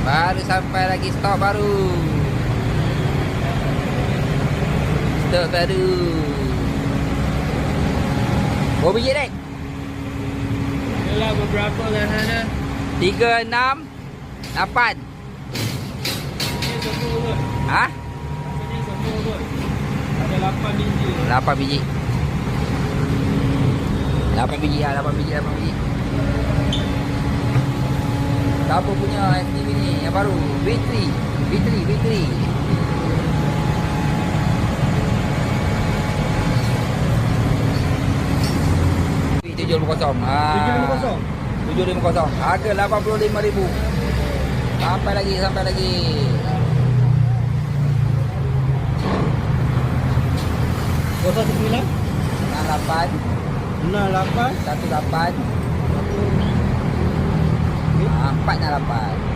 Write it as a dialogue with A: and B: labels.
A: Baru sampai lagi stok baru. Stok baru. Berapa biji Dek?
B: Yalah beberapa kat sana.
A: 3, 6, 8.
B: Ini semua kot.
A: Ha?
B: Ini semua kot. Ada 8 biji.
A: 8 biji. 8 biji lah, 8 biji, 8 biji. Siapa punya STV ni yang baru? V3. V3. 750. 750. Harga 85,000. Sampai lagi.
B: 019
A: 68
B: 68
A: 18 468.